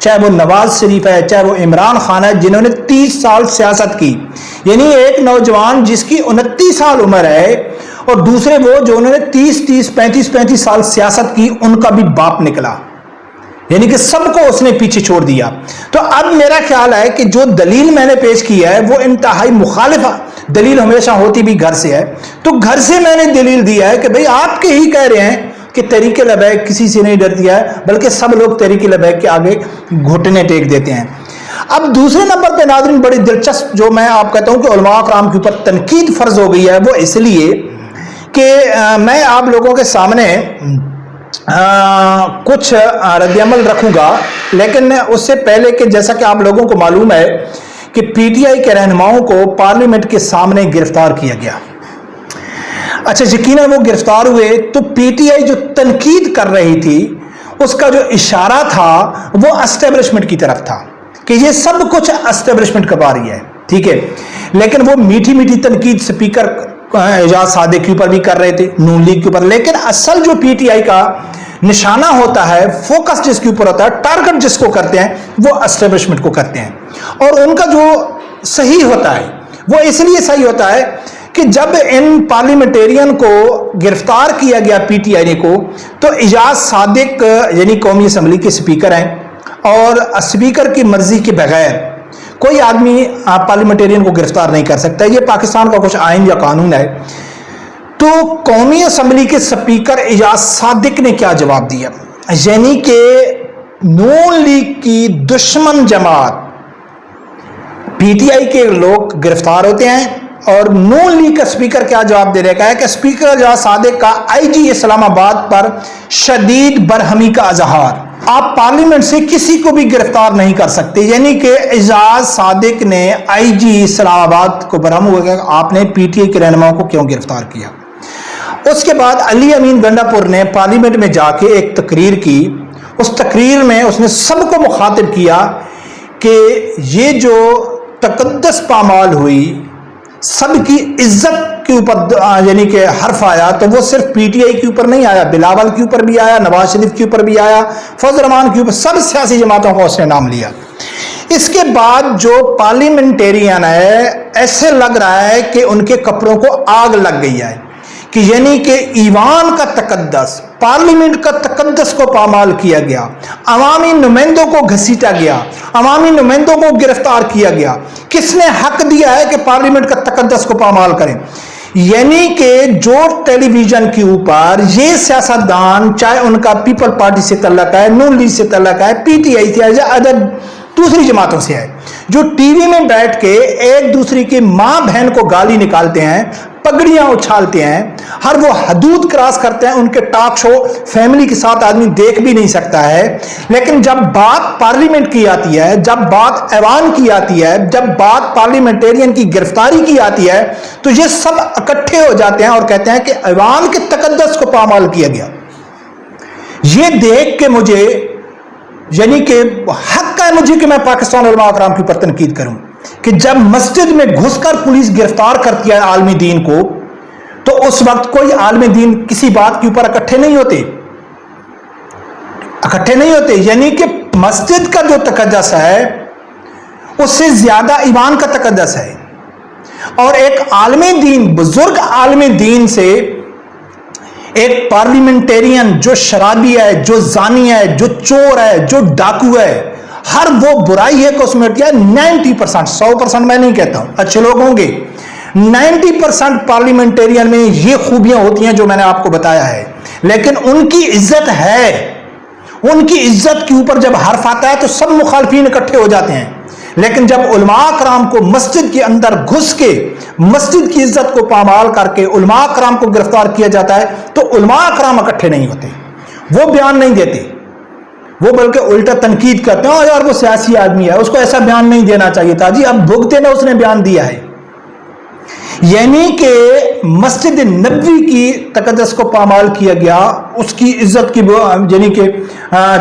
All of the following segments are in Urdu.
چاہے وہ نواز شریف ہے, چاہے وہ عمران خان ہے, جنہوں نے 30 سال سیاست کی. یعنی ایک نوجوان جس کی 29 سال عمر ہے اور دوسرے وہ جو انہوں نے 35 سال سیاست کی, ان کا بھی باپ نکلا. یعنی کہ سب کو اس نے پیچھے چھوڑ دیا. تو اب میرا خیال ہے کہ جو دلیل میں نے پیش کی ہے وہ انتہائی مخالف دلیل ہمیشہ ہوتی بھی گھر سے ہے. تو گھر سے میں نے دلیل دیا ہے کہ بھئی آپ کے ہی کہہ رہے ہیں کہ تحریک لبیک کسی سے نہیں ڈرتی ہے, بلکہ سب لوگ تحریک لبیک کے آگے گھٹنے ٹیک دیتے ہیں. اب دوسرے نمبر پہ ناظرین بڑی دلچسپ جو میں آپ کہتا ہوں کہ علماء کرام کے اوپر تنقید فرض ہو گئی ہے, وہ اس لیے کہ میں آپ لوگوں کے سامنے کچھ رد عمل رکھوں گا, لیکن اس سے پہلے کہ جیسا کہ آپ لوگوں کو معلوم ہے کہ پی ٹی آئی کے رہنماؤں کو پارلیمنٹ کے سامنے گرفتار کیا گیا. اچھا, یقیناً وہ گرفتار ہوئے تو پی ٹی آئی جو تنقید کر رہی تھی اس کا جو اشارہ تھا وہ اسٹیبلشمنٹ کی طرف تھا کہ یہ سب کچھ اسٹیبلشمنٹ کروا رہی ہے, ٹھیک ہے. لیکن وہ میٹھی میٹھی تنقید سپیکر اعجاز صادق کے اوپر بھی کر رہے تھے, نون لیگ کے اوپر, لیکن اصل جو پی ٹی آئی کا نشانہ ہوتا ہے, فوکس جس کے اوپر ہوتا ہے, ٹارگٹ جس کو کرتے ہیں وہ اسٹیبلشمنٹ کو کرتے ہیں. اور ان کا جو صحیح ہوتا ہے وہ اس لیے صحیح ہوتا ہے کہ جب ان پارلیمنٹیرین کو گرفتار کیا گیا پی ٹی آئی کو, تو اعجاز صادق یعنی قومی اسمبلی کے سپیکر ہیں, اور اسپیکر کی مرضی کے بغیر کوئی آدمی پارلیمنٹیرین کو گرفتار نہیں کر سکتا. یہ پاکستان کا کچھ آئین یا قانون ہے. تو قومی اسمبلی کے سپیکر اعجاز صادق نے کیا جواب دیا, یعنی کہ نون لیگ کی دشمن جماعت پی ٹی آئی کے لوگ گرفتار ہوتے ہیں, اور نون لیگ کا سپیکر کیا جواب دے رہا ہے کہ اسپیکر اعجاز صادق کا آئی جی اسلام آباد پر شدید برہمی کا اظہار, آپ پارلیمنٹ سے کسی کو بھی گرفتار نہیں کر سکتے. یعنی کہ اعجاز صادق نے آئی جی اسلام آباد کو برہم ہو گیا, آپ نے پی ٹی آئی کے رہنماؤں کو کیوں گرفتار کیا. اس کے بعد علی امین گنڈا پور نے پارلیمنٹ میں جا کے ایک تقریر کی. اس تقریر میں اس نے سب کو مخاطب کیا کہ یہ جو تقدس پامال ہوئی, سب کی عزت کے اوپر یعنی کہ حرف آیا, تو وہ صرف پی ٹی آئی کے اوپر نہیں آیا, بلاول کے اوپر بھی آیا, نواز شریف کے اوپر بھی آیا, فضل الرحمان کے اوپر, سب سیاسی جماعتوں کا اس نے نام لیا. اس کے بعد جو پارلیمنٹیرین ہے, ایسے لگ رہا ہے کہ ان کے کپڑوں کو آگ لگ گئی ہے, کہ یعنی کہ ایوان کا تقدس, پارلیمنٹ کا تقدس کو پامال کیا گیا, عوامی نمائندوں کو گھسیٹا گیا, عوامی نمائندوں کو گرفتار کیا گیا. کس نے حق دیا ہے کہ پارلیمنٹ کا تقدس کو پامال کریں؟ یعنی کہ جو ٹیلی ویژن کے اوپر یہ سیاستدان, چاہے ان کا پیپل پارٹی سے تعلق ہے, نون لیگ سے تعلق ہے, پی ٹی آئی سے ہے, یا ادر دوسری جماعتوں سے ہے, جو ٹی وی میں بیٹھ کے ایک دوسری کی ماں بہن کو گالی نکالتے ہیں, پگڑیاں اچھالتے ہیں, ہر وہ حدود کراس کرتے ہیں, ان کے ٹاک شو فیملی کے ساتھ آدمی دیکھ بھی نہیں سکتا ہے. لیکن جب بات پارلیمنٹ کی آتی ہے, جب بات ایوان کی آتی ہے, جب بات پارلیمنٹیرین کی گرفتاری کی آتی ہے, تو یہ سب اکٹھے ہو جاتے ہیں اور کہتے ہیں کہ ایوان کے تقدس کو پامال کیا گیا. یہ دیکھ کے مجھے یعنی کہ حق ہے مجھے کہ میں پاکستان علماء کرام کے اوپر تنقید کروں کہ جب مسجد میں گھس کر پولیس گرفتار کرتی ہے عالمی دین کو, تو اس وقت کوئی عالم دین کسی بات کے اوپر اکٹھے نہیں ہوتے. یعنی کہ مسجد کا جو تقدس ہے اس سے زیادہ ایمان کا تقدس ہے. اور ایک عالم دین, بزرگ عالم دین سے ایک پارلیمنٹیرین جو شرابی ہے, جو زانی ہے, جو چور ہے, جو ڈاکو ہے, ہر وہ برائی ہے کہ اس میں 90%, 100% میں نہیں کہتا ہوں, اچھے لوگ ہوں گے, 90% پارلیمنٹیرین میں یہ خوبیاں ہوتی ہیں جو میں نے آپ کو بتایا ہے. لیکن ان کی عزت ہے, ان کی عزت کے اوپر جب حرف آتا ہے تو سب مخالفین اکٹھے ہو جاتے ہیں. لیکن جب علماء کرام کو مسجد کے اندر گھس کے مسجد کی عزت کو پامال کر کے علماء کرام کو گرفتار کیا جاتا ہے, تو علماء کرام اکٹھے نہیں ہوتے, وہ بیان نہیں دیتے, وہ بلکہ الٹا تنقید کرتے ہیں, یار وہ سیاسی آدمی ہے, اس کو ایسا بیان نہیں دینا چاہیے تھا. جی اب بھگتے نا اس نے بیان دیا ہے. یعنی کہ مسجد نبوی کی تقدس کو پامال کیا گیا, اس کی عزت کی, یعنی کہ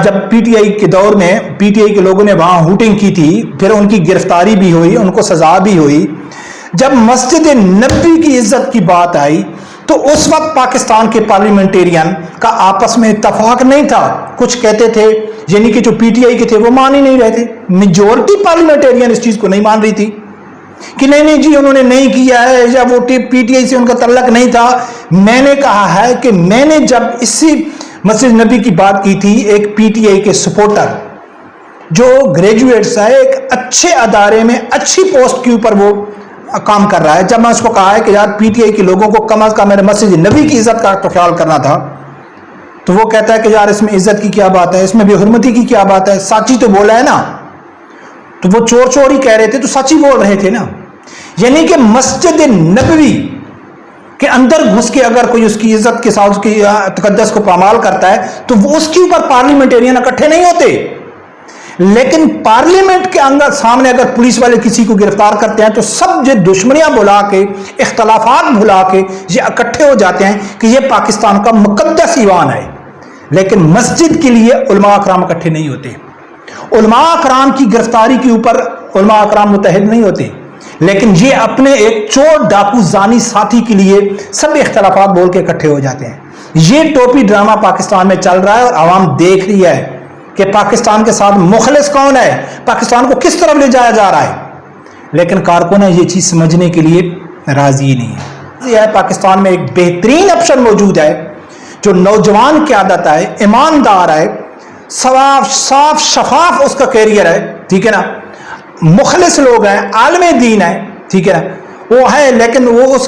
جب پی ٹی آئی کے دور میں پی ٹی آئی کے لوگوں نے وہاں ہوٹنگ کی تھی, پھر ان کی گرفتاری بھی ہوئی, ان کو سزا بھی ہوئی. جب مسجد نبوی کی عزت کی بات آئی تو اس وقت پاکستان کے پارلیمنٹیرین کا آپس میں اتفاق نہیں تھا. کچھ کہتے تھے, یعنی کہ جو پی ٹی آئی کے تھے وہ مان ہی نہیں رہے تھے. میجورٹی پارلیمنٹیرین اس چیز کو نہیں مان رہی تھی کہ نہیں جی انہوں نے نہیں کیا ہے, یا وہ پی ٹی آئی سے ان کا تعلق نہیں تھا. میں نے کہا ہے کہ میں نے جب اسی مسجد نبی کی بات کی تھی, ایک پی ٹی آئی کے سپورٹر جو گریجویٹس ہے, ایک اچھے ادارے میں اچھی پوسٹ کے اوپر وہ کام کر رہا ہے, جب میں اس کو کہا ہے کہ یار پی ٹی آئی کے لوگوں کو کم از کم میرے مسجد نبی کی عزت کا تو خیال کرنا تھا, تو وہ کہتا ہے کہ یار اس میں عزت کی کیا بات ہے, اس میں بے حرمتی کی کیا بات ہے, سچ ہی تو بولا ہے نا. تو وہ چور ہی کہہ رہے تھے تو سچ ہی بول رہے تھے نا. یعنی کہ مسجد نبوی کے اندر گھس کے اگر کوئی اس کی عزت کے ساتھ اس کی تقدس کو پامال کرتا ہے تو وہ اس کے اوپر پارلیمنٹیرین اکٹھے نہیں ہوتے. لیکن پارلیمنٹ کے اندر سامنے اگر پولیس والے کسی کو گرفتار کرتے ہیں تو سب یہ دشمنیاں بلا کے, اختلافات بھلا کے یہ اکٹھے ہو جاتے ہیں کہ یہ پاکستان کا مقدس ایوان ہے. لیکن مسجد کے لیے علماء اکرام اکٹھے نہیں ہوتے. علماء اکرام کی گرفتاری کے اوپر علماء اکرام متحد نہیں ہوتے, لیکن یہ اپنے ایک چور ڈاکو زانی ساتھی کے لیے سب اختلافات بول کے اکٹھے ہو جاتے ہیں. یہ ٹوپی ڈرامہ پاکستان میں چل رہا ہے اور عوام دیکھ رہی ہے کہ پاکستان کے ساتھ مخلص کون ہے, پاکستان کو کس طرف لے جایا جا رہا ہے. لیکن کارکنہ یہ چیز سمجھنے کے لیے راضی نہیں ہے. یہ پاکستان میں ایک بہترین آپشن موجود ہے جو نوجوان قیادت ہے, ایماندار ہے, صاف شفاف اس کا کیریئر ہے, ٹھیک ہے نا, مخلص لوگ ہیں, عالم دین ہے, ٹھیک ہے نا, وہ ہے. لیکن وہ اس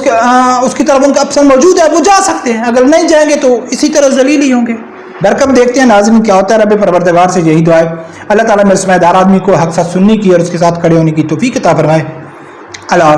کی طرف ان کا آپشن موجود ہے, وہ جا سکتے ہیں. اگر نہیں جائیں گے تو اسی طرح ذلیل ہی ہوں گے. برکم دیکھتے ہیں ناظرین کیا ہوتا ہے. رب پروردگار سے یہی دعا ہے اللہ تعالیٰ میرے سمجھدار آدمی کو حق ساتھ سننے کی اور اس کے ساتھ کھڑے ہونے کی توفیق عطا فرمائے. اللہ